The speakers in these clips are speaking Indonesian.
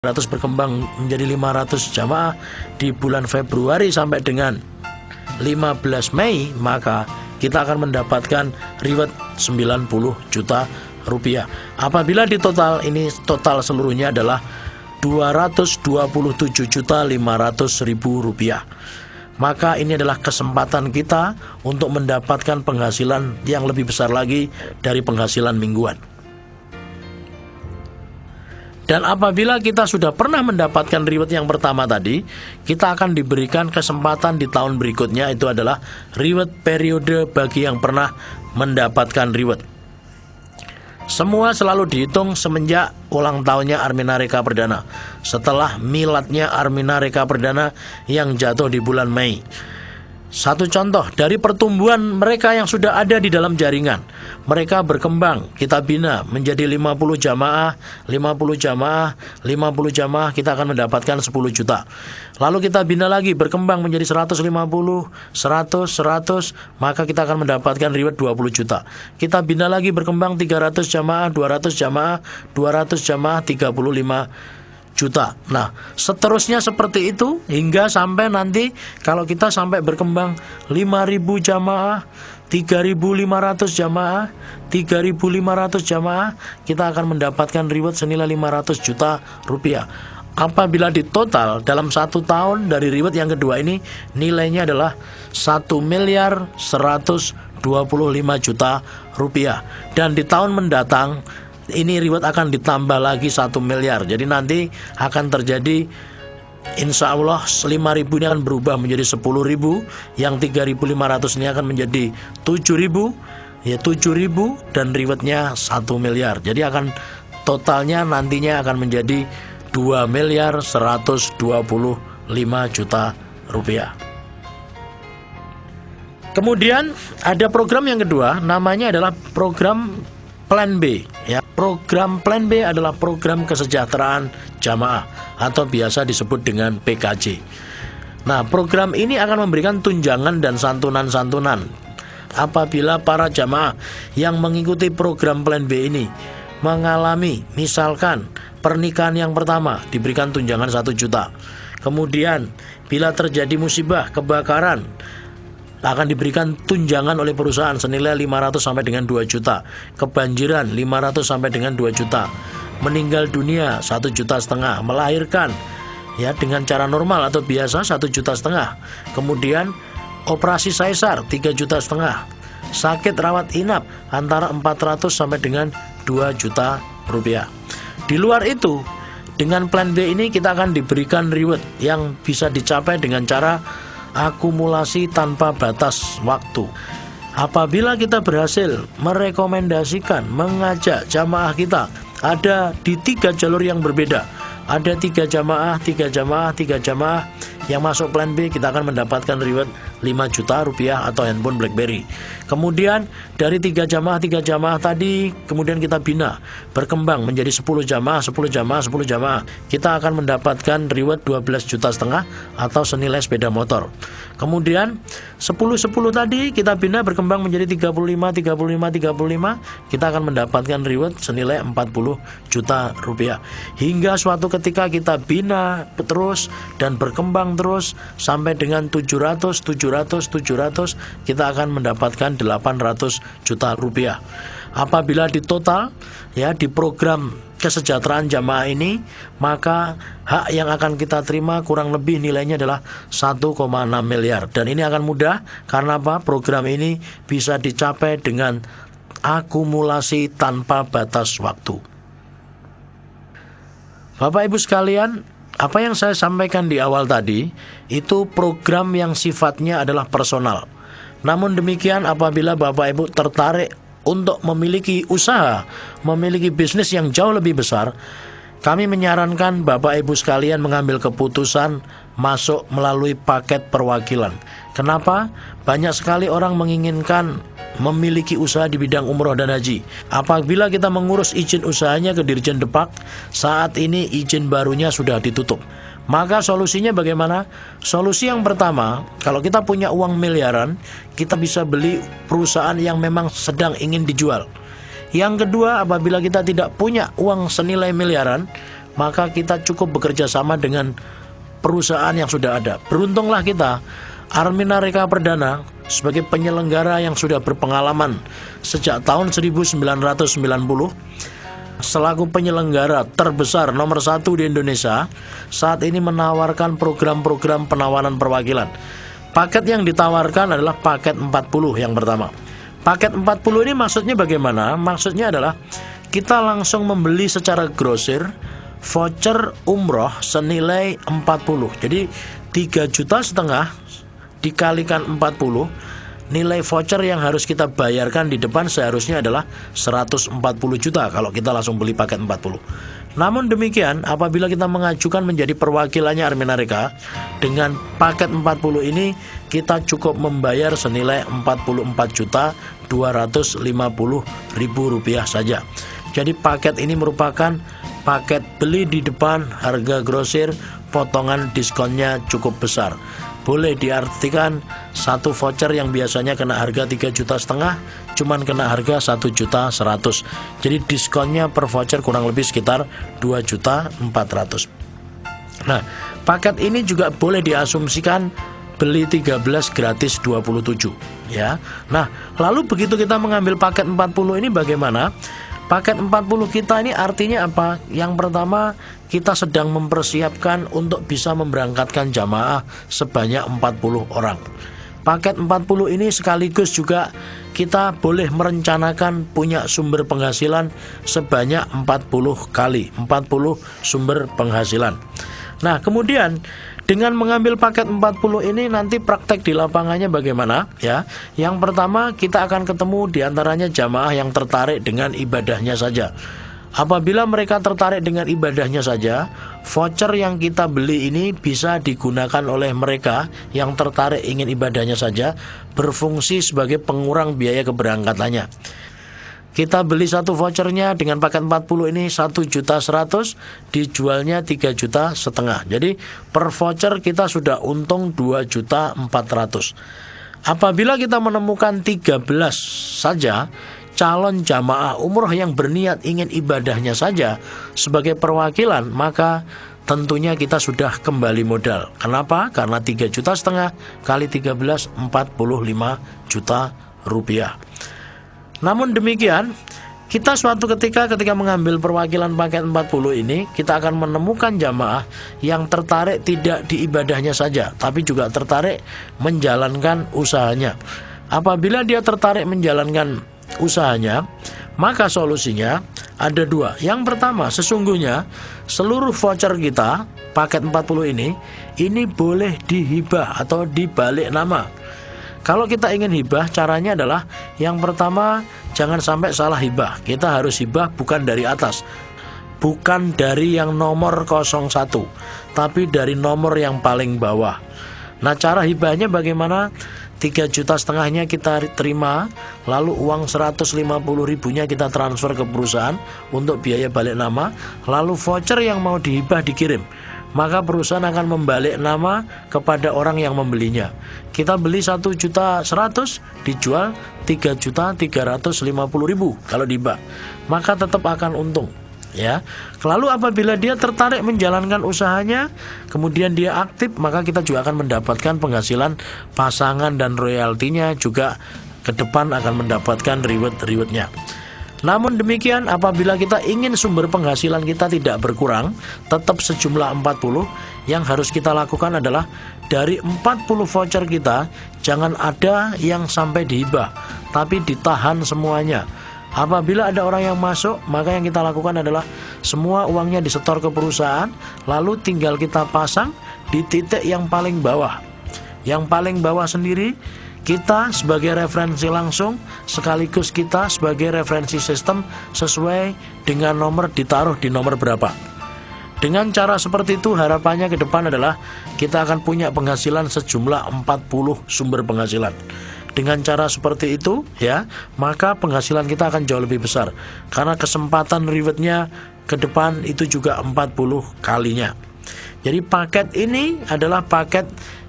100 berkembang menjadi 500 jamaah di bulan Februari sampai dengan 15 Mei, maka kita akan mendapatkan reward 90 juta rupiah. Apabila di total, ini total seluruhnya adalah 227.500.000 rupiah. Maka ini adalah kesempatan kita untuk mendapatkan penghasilan yang lebih besar lagi dari penghasilan mingguan. Dan apabila kita sudah pernah mendapatkan reward yang pertama tadi, kita akan diberikan kesempatan di tahun berikutnya, itu adalah reward periode bagi yang pernah mendapatkan reward. Semua selalu dihitung semenjak ulang tahunnya Armina Reka Perdana, setelah miladnya Armina Reka Perdana yang jatuh di bulan Mei. Satu contoh dari pertumbuhan mereka yang sudah ada di dalam jaringan. Mereka berkembang, kita bina menjadi 50 jamaah, 50 jamaah, 50 jamaah, kita akan mendapatkan 10 juta. Lalu kita bina lagi, berkembang menjadi 150, 100, maka kita akan mendapatkan reward 20 juta. Kita bina lagi, berkembang 300 jamaah, 200 jamaah, 200 jamaah, 35 juta. Nah, seterusnya seperti itu hingga sampai nanti kalau kita sampai berkembang 5.000 jamaah, 3.500 jamaah, 3.500 jamaah, kita akan mendapatkan reward senilai 500 juta rupiah. Apabila di total dalam 1 tahun dari reward yang kedua ini, nilainya adalah 1.125 juta rupiah. Dan di tahun mendatang ini reward akan ditambah lagi 1 miliar. Jadi nanti akan terjadi, insya Allah 5.000 ini akan berubah menjadi 10.000, yang 3.500 ini akan menjadi 7.000, ya 7.000, dan rewardnya 1 miliar. Jadi akan totalnya nantinya akan menjadi 2.125 juta rupiah. Kemudian ada program yang kedua, namanya adalah program Plan B. Ya, program Plan B adalah program kesejahteraan jamaah atau biasa disebut dengan PKJ. Nah, program ini akan memberikan tunjangan dan santunan-santunan apabila para jamaah yang mengikuti program Plan B ini mengalami, misalkan pernikahan yang pertama, diberikan tunjangan 1 juta. Kemudian bila terjadi musibah, kebakaran, akan diberikan tunjangan oleh perusahaan senilai 500 sampai dengan 2 juta. Kebanjiran 500 sampai dengan 2 juta. Meninggal dunia 1,5 juta. Melahirkan ya dengan cara normal atau biasa 1,5 juta. Kemudian operasi sesar 3,5 juta. Sakit rawat inap antara 400 sampai dengan 2 juta rupiah. Di luar itu, dengan Plan B ini kita akan diberikan reward yang bisa dicapai dengan cara akumulasi tanpa batas waktu. Apabila kita berhasil merekomendasikan, mengajak jamaah kita ada di 3 jalur yang berbeda, ada 3 jamaah, 3 jamaah, 3 jamaah yang masuk Plan B, kita akan mendapatkan reward 5 juta rupiah atau handphone BlackBerry. Kemudian dari 3 jamaah tadi, kemudian kita bina, berkembang menjadi 10 jamaah, 10 jamaah, 10 jamaah. Kita akan mendapatkan reward 12,5 juta atau senilai sepeda motor. Kemudian 10 tadi kita bina, berkembang menjadi 35, 35, 35. Kita akan mendapatkan reward senilai 40 juta rupiah. Hingga suatu ketika kita bina terus dan berkembang terus sampai dengan 700, kita akan mendapatkan 800 juta rupiah. Apabila di total ya di program kesejahteraan jamaah ini, maka hak yang akan kita terima kurang lebih nilainya adalah 1,6 miliar. Dan ini akan mudah karena apa? Program ini bisa dicapai dengan akumulasi tanpa batas waktu. Bapak Ibu sekalian, apa yang saya sampaikan di awal tadi itu program yang sifatnya adalah personal. Namun demikian, apabila Bapak Ibu tertarik untuk memiliki usaha, memiliki bisnis yang jauh lebih besar, kami menyarankan Bapak Ibu sekalian mengambil keputusan masuk melalui paket perwakilan. Kenapa? Banyak sekali orang menginginkan memiliki usaha di bidang umroh dan haji. Apabila kita mengurus izin usahanya ke Dirjen Depak, saat ini izin barunya sudah ditutup. Maka solusinya bagaimana? Solusi yang pertama, kalau kita punya uang miliaran, kita bisa beli perusahaan yang memang sedang ingin dijual. Yang kedua, apabila kita tidak punya uang senilai miliaran, maka kita cukup bekerja sama dengan perusahaan yang sudah ada. Beruntunglah kita, Armina Reka Perdana sebagai penyelenggara yang sudah berpengalaman sejak tahun 1990, selaku penyelenggara terbesar nomor 1 di Indonesia, saat ini menawarkan program-program penawaran perwakilan. Paket yang ditawarkan adalah paket 40 yang pertama. Paket 40 ini maksudnya bagaimana? Maksudnya adalah kita langsung membeli secara grosir voucher umroh senilai 40. Jadi 3,5 juta dikalikan 40, nilai voucher yang harus kita bayarkan di depan seharusnya adalah 140 juta kalau kita langsung beli paket 40. Namun demikian, apabila kita mengajukan menjadi perwakilannya Armina Reka, dengan paket 40 ini kita cukup membayar senilai 44.250.000 rupiah saja. Jadi paket ini merupakan paket beli di depan, harga grosir, potongan diskonnya cukup besar. Boleh diartikan satu voucher yang biasanya kena harga 3,5 juta, cuman kena harga 1.100.000. Jadi diskonnya per voucher kurang lebih sekitar 2.400.000. Nah, paket ini juga boleh diasumsikan beli 13 gratis 27 ya. Nah, lalu begitu kita mengambil paket 40 ini bagaimana? Paket 40 kita ini artinya apa? Yang pertama, kita sedang mempersiapkan untuk bisa memberangkatkan jamaah sebanyak 40 orang. Paket 40 ini sekaligus juga kita boleh merencanakan punya sumber penghasilan sebanyak 40 kali, 40 sumber penghasilan. Nah, kemudian dengan mengambil paket 40 ini nanti praktek di lapangannya bagaimana ya? Yang pertama, kita akan ketemu diantaranya jamaah yang tertarik dengan ibadahnya saja. Apabila mereka tertarik dengan ibadahnya saja, voucher yang kita beli ini bisa digunakan oleh mereka yang tertarik ingin ibadahnya saja, berfungsi sebagai pengurang biaya keberangkatannya. Kita beli satu vouchernya dengan paket 40 ini 1.100.000, dijualnya 3,5 juta. Jadi per voucher kita sudah untung 2.400.000. Apabila kita menemukan 13 saja calon jamaah umroh yang berniat ingin ibadahnya saja sebagai perwakilan, maka tentunya kita sudah kembali modal. Kenapa? Karena 3,5 juta kali 13, 45 juta rupiah. Namun demikian, kita suatu ketika mengambil perwakilan paket 40 ini, kita akan menemukan jamaah yang tertarik tidak di ibadahnya saja, tapi juga tertarik menjalankan usahanya. Apabila dia tertarik menjalankan usahanya, maka solusinya ada dua. Yang pertama, sesungguhnya seluruh voucher kita, paket 40 ini boleh dihibah atau dibalik nama. Kalau kita ingin hibah, caranya adalah yang pertama, jangan sampai salah hibah. Kita harus hibah bukan dari atas, bukan dari yang nomor 01, tapi dari nomor yang paling bawah. Nah, cara hibahnya bagaimana? 3,5 juta-nya kita terima, lalu uang 150.000-nya kita transfer ke perusahaan untuk biaya balik nama, lalu voucher yang mau dihibah dikirim. Maka perusahaan akan membalik nama kepada orang yang membelinya. Kita beli 1.100.000, dijual 3.350.000 kalau dihibah, maka tetap akan untung ya. Lalu apabila dia tertarik menjalankan usahanya, kemudian dia aktif, maka kita juga akan mendapatkan penghasilan pasangan dan royaltinya juga ke depan akan mendapatkan reward-rewardnya. Namun demikian, apabila kita ingin sumber penghasilan kita tidak berkurang, tetap sejumlah 40, yang harus kita lakukan adalah dari 40 voucher kita, jangan ada yang sampai dihibah, tapi ditahan semuanya. Apabila ada orang yang masuk, maka yang kita lakukan adalah semua uangnya disetor ke perusahaan, lalu tinggal kita pasang di titik yang paling bawah. Yang paling bawah sendiri kita sebagai referensi langsung, sekaligus kita sebagai referensi sistem sesuai dengan nomor ditaruh di nomor berapa. Dengan cara seperti itu, harapannya ke depan adalah kita akan punya penghasilan sejumlah 40 sumber penghasilan. Dengan cara seperti itu ya, maka penghasilan kita akan jauh lebih besar, karena kesempatan rewardnya ke depan itu juga 40 kalinya. Jadi paket ini adalah paket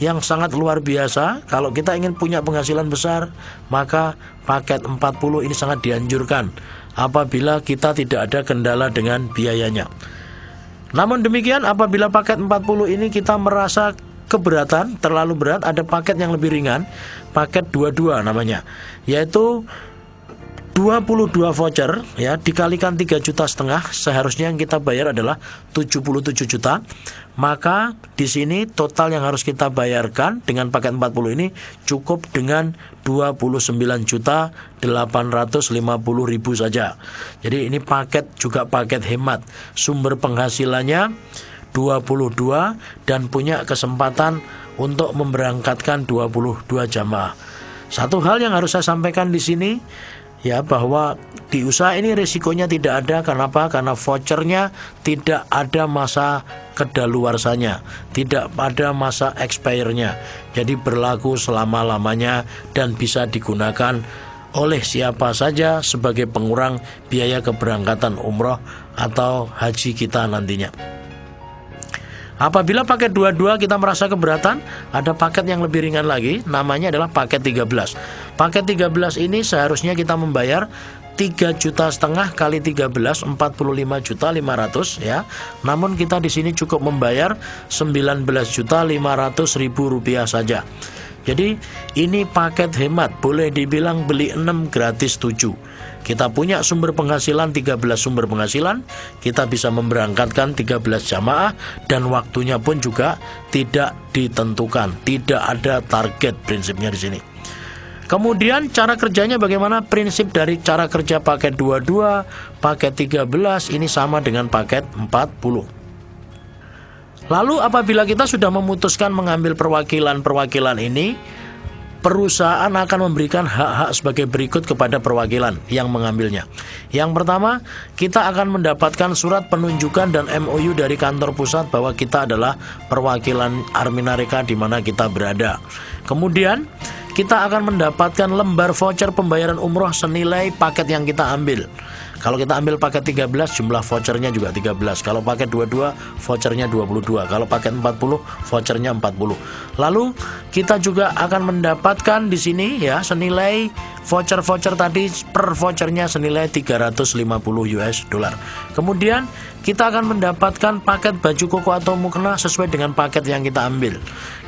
yang sangat luar biasa. Kalau kita ingin punya penghasilan besar, maka paket 40 ini sangat dianjurkan apabila kita tidak ada kendala dengan biayanya. Namun demikian, apabila paket 40 ini kita merasa keberatan, terlalu berat, ada paket yang lebih ringan, paket 22 namanya, yaitu 22 voucher ya, dikalikan 3,5 juta, seharusnya yang kita bayar adalah 77 juta. Maka di sini total yang harus kita bayarkan dengan paket 40 ini cukup dengan 29.850.000 saja. Jadi ini paket juga paket hemat, sumber penghasilannya 22 dan punya kesempatan untuk memberangkatkan 22 jamaah. Satu hal yang harus saya sampaikan di sini ya, bahwa di usaha ini risikonya tidak ada. Kenapa? Karena vouchernya tidak ada masa kedaluarsanya, tidak ada masa expire-nya. Jadi berlaku selama-lamanya dan bisa digunakan oleh siapa saja sebagai pengurang biaya keberangkatan umroh atau haji kita nantinya. Apabila paket 22 kita merasa keberatan, ada paket yang lebih ringan lagi, namanya adalah paket 13. Paket 13 ini seharusnya kita membayar 3,5 juta kali 13, 45.500.000 ya. Namun kita di sini cukup membayar 19.500.000 rupiah saja. Jadi ini paket hemat, boleh dibilang beli 6 gratis 7. Kita punya sumber penghasilan 13 sumber penghasilan, kita bisa memberangkatkan 13 jamaah dan waktunya pun juga tidak ditentukan, tidak ada target prinsipnya di sini. Kemudian cara kerjanya bagaimana? Prinsip dari cara kerja paket 22, paket 13 ini sama dengan paket 40. Lalu apabila kita sudah memutuskan mengambil perwakilan ini, perusahaan akan memberikan hak-hak sebagai berikut kepada perwakilan yang mengambilnya. Yang pertama, kita akan mendapatkan surat penunjukan dan MOU dari kantor pusat bahwa kita adalah perwakilan Arminareka di mana kita berada. Kemudian, kita akan mendapatkan lembar voucher pembayaran umroh senilai paket yang kita ambil. Kalau kita ambil paket 13, jumlah vouchernya juga 13. Kalau paket 22, vouchernya 22. Kalau paket 40, vouchernya 40. Lalu kita juga akan mendapatkan di sini ya senilai voucher tadi per vouchernya senilai 350 US dollar. Kemudian kita akan mendapatkan paket baju koko atau mukena sesuai dengan paket yang kita ambil.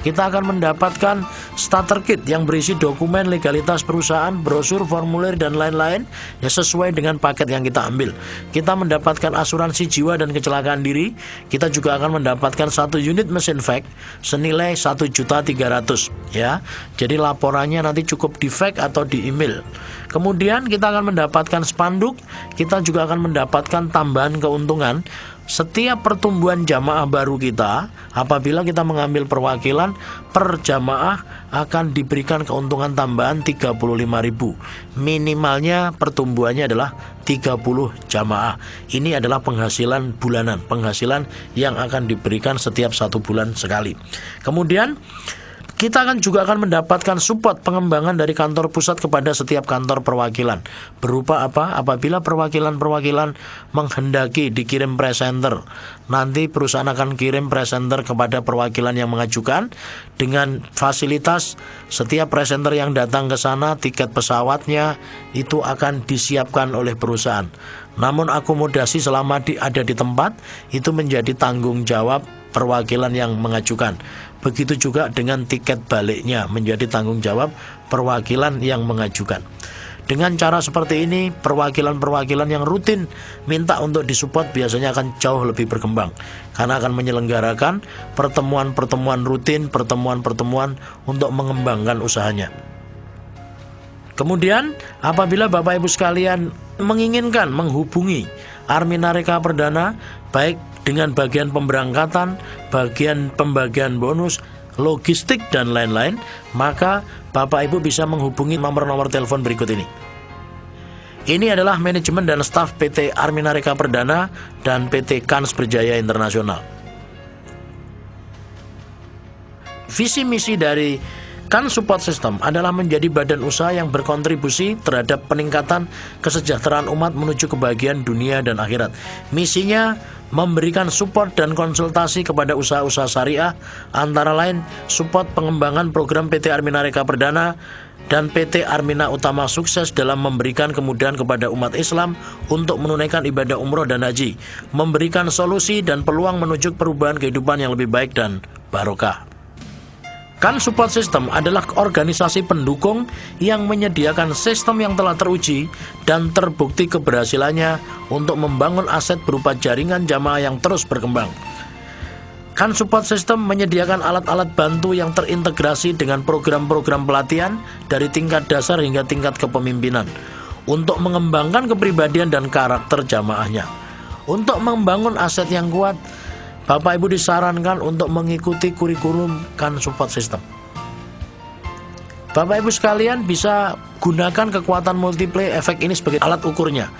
Kita akan mendapatkan starter kit yang berisi dokumen legalitas perusahaan, brosur, formulir, dan lain-lain yang sesuai dengan paket yang kita ambil. Kita mendapatkan asuransi jiwa dan kecelakaan diri. Kita juga akan mendapatkan 1 unit mesin vac senilai 1.300.000 ya. Jadi laporannya nanti cukup di fax atau di email. Kemudian kita akan mendapatkan spanduk. Kita juga akan mendapatkan tambahan keuntungan. Setiap pertumbuhan jamaah baru kita, apabila kita mengambil perwakilan, per jamaah akan diberikan keuntungan tambahan 35.000. Minimalnya pertumbuhannya adalah 30 jamaah. Ini adalah penghasilan bulanan, penghasilan yang akan diberikan setiap 1 bulan sekali. Kemudian kita juga akan mendapatkan support pengembangan dari kantor pusat kepada setiap kantor perwakilan. Berupa apa? Apabila perwakilan menghendaki dikirim presenter, nanti perusahaan akan kirim presenter kepada perwakilan yang mengajukan dengan fasilitas setiap presenter yang datang ke sana, tiket pesawatnya itu akan disiapkan oleh perusahaan. Namun akomodasi selama ada di tempat itu menjadi tanggung jawab perwakilan yang mengajukan. Begitu juga dengan tiket baliknya menjadi tanggung jawab perwakilan yang mengajukan. Dengan cara seperti ini, perwakilan-perwakilan yang rutin minta untuk disupport biasanya akan jauh lebih berkembang, karena akan menyelenggarakan pertemuan-pertemuan rutin, pertemuan-pertemuan untuk mengembangkan usahanya. Kemudian, apabila Bapak Ibu sekalian menginginkan menghubungi Arminareka Perdana, baik dengan bagian pemberangkatan, bagian pembagian bonus, logistik, dan lain-lain, maka Bapak Ibu bisa menghubungi nomor-nomor telepon berikut ini. Ini adalah manajemen dan staf PT Arminareka Perdana dan PT Kans Berjaya Internasional. Visi misi dari Kan Support System adalah menjadi badan usaha yang berkontribusi terhadap peningkatan kesejahteraan umat menuju kebahagiaan dunia dan akhirat. Misinya memberikan support dan konsultasi kepada usaha-usaha syariah, antara lain support pengembangan program PT Armina Reka Perdana dan PT Armina Utama sukses dalam memberikan kemudahan kepada umat Islam untuk menunaikan ibadah umroh dan haji, memberikan solusi dan peluang menuju perubahan kehidupan yang lebih baik dan barokah. Kan Support System adalah organisasi pendukung yang menyediakan sistem yang telah teruji dan terbukti keberhasilannya untuk membangun aset berupa jaringan jamaah yang terus berkembang. Kan Support System menyediakan alat-alat bantu yang terintegrasi dengan program-program pelatihan dari tingkat dasar hingga tingkat kepemimpinan untuk mengembangkan kepribadian dan karakter jamaahnya. Untuk membangun aset yang kuat, Bapak Ibu disarankan untuk mengikuti kurikulum Kan Support System. Bapak Ibu sekalian bisa gunakan kekuatan multiplay efek ini sebagai alat ukurnya.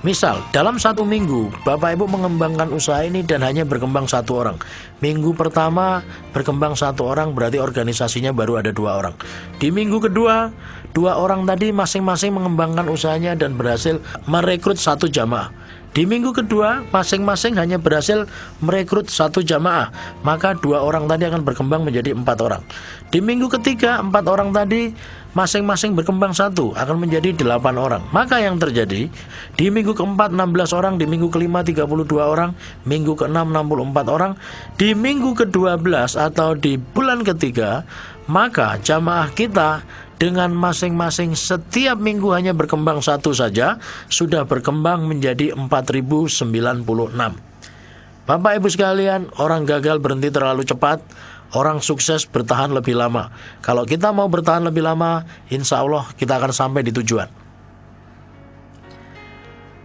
Misal, dalam 1 minggu, Bapak Ibu mengembangkan usaha ini dan hanya berkembang 1 orang. Minggu pertama berkembang 1 orang, berarti organisasinya baru ada 2 orang. Di minggu kedua, 2 orang tadi masing-masing mengembangkan usahanya dan berhasil merekrut 1 jamaah. Di minggu kedua, masing-masing hanya berhasil merekrut 1 jamaah, maka 2 orang tadi akan berkembang menjadi 4 orang. Di minggu ketiga, 4 orang tadi masing-masing berkembang 1, akan menjadi 8 orang. Maka yang terjadi, di minggu keempat 16 orang, di minggu kelima 32 orang, minggu keenam 64 orang, di minggu ke-12 atau di bulan ketiga, maka jamaah kita dengan masing-masing setiap minggu hanya berkembang 1 saja, sudah berkembang menjadi 4096. Bapak Ibu sekalian, orang gagal berhenti terlalu cepat, orang sukses bertahan lebih lama. Kalau kita mau bertahan lebih lama, insya Allah kita akan sampai di tujuan.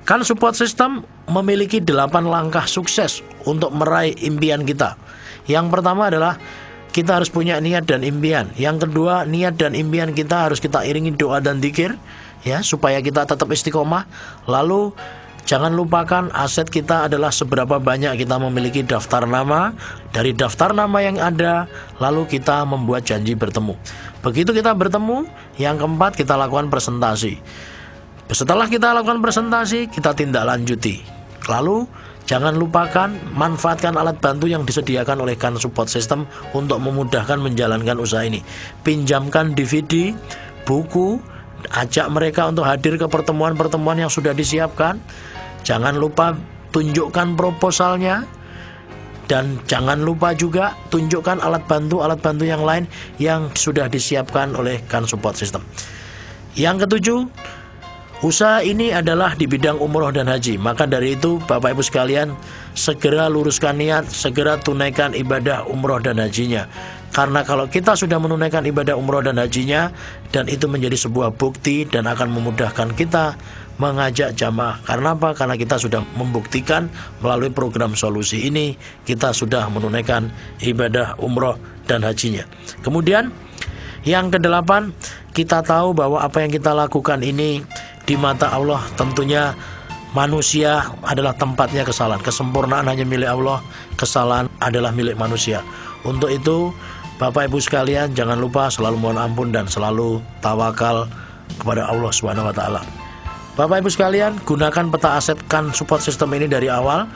Kan Support System memiliki 8 langkah sukses untuk meraih impian kita. Yang pertama adalah kita harus punya niat dan impian. Yang kedua, niat dan impian kita harus kita iringi doa dan dzikir, ya, supaya kita tetap istiqomah. Lalu jangan lupakan aset kita adalah seberapa banyak kita memiliki daftar nama. Dari daftar nama yang ada, lalu kita membuat janji bertemu. Begitu kita bertemu, yang keempat kita lakukan presentasi. Setelah kita lakukan presentasi, kita tindak lanjuti. Lalu jangan lupakan manfaatkan alat bantu yang disediakan oleh Kan Support System untuk memudahkan menjalankan usaha ini. Pinjamkan DVD, buku, ajak mereka untuk hadir ke pertemuan-pertemuan yang sudah disiapkan. Jangan lupa tunjukkan proposalnya. Dan jangan lupa juga tunjukkan alat bantu yang lain yang sudah disiapkan oleh Kan Support System. Yang ketujuh, usaha ini adalah di bidang umroh dan haji. Maka dari itu Bapak Ibu sekalian, segera luruskan niat, segera tunaikan ibadah umroh dan hajinya. Karena kalau kita sudah menunaikan ibadah umroh dan hajinya, dan itu menjadi sebuah bukti dan akan memudahkan kita mengajak jamaah. Karena apa? Karena kita sudah membuktikan melalui program solusi ini, kita sudah menunaikan ibadah umroh dan hajinya. Kemudian yang ke-8, kita tahu bahwa apa yang kita lakukan ini di mata Allah tentunya manusia adalah tempatnya kesalahan. Kesempurnaan hanya milik Allah, kesalahan adalah milik manusia. Untuk itu Bapak Ibu sekalian, jangan lupa selalu mohon ampun dan selalu tawakal kepada Allah Subhanahu wa taala. Bapak Ibu sekalian, gunakan peta aset Kan Support System ini dari awal.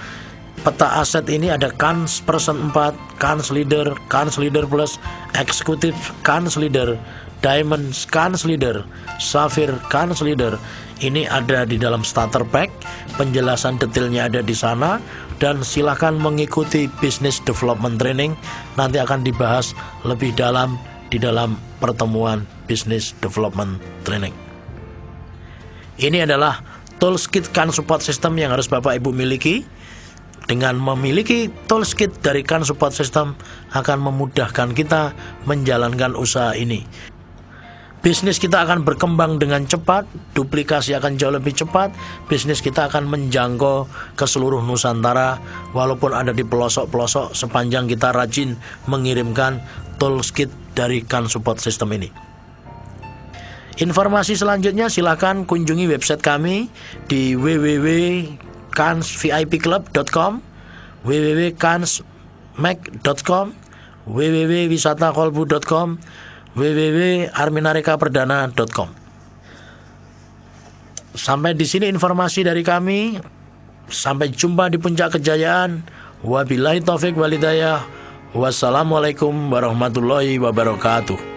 Peta aset ini ada Kans Person 4, Kans Leader, Kans Leader Plus, Executive Kans Leader, Diamond Kans Leader, Sapphire Kans Leader. Ini ada di dalam starter pack, penjelasan detailnya ada di sana. Dan silahkan mengikuti Business Development Training, nanti akan dibahas lebih dalam di dalam pertemuan Business Development Training. Ini adalah toolkit Kan Support System yang harus Bapak Ibu miliki. Dengan memiliki toolkit dari Kan Support System akan memudahkan kita menjalankan usaha ini. Bisnis kita akan berkembang dengan cepat, duplikasi akan jauh lebih cepat, bisnis kita akan menjangkau ke seluruh Nusantara, walaupun ada di pelosok-pelosok, sepanjang kita rajin mengirimkan toolkit dari Kan Support System ini. Informasi selanjutnya silakan kunjungi website kami di www.kansvipclub.com, www.kansmac.com, www.wisatakolbu.com, www.arminarikaperdana.com. Sampai di sini informasi dari kami. Sampai jumpa di puncak kejayaan. Wabillahi taufik walhidayah. Wassalamualaikum warahmatullahi wabarakatuh.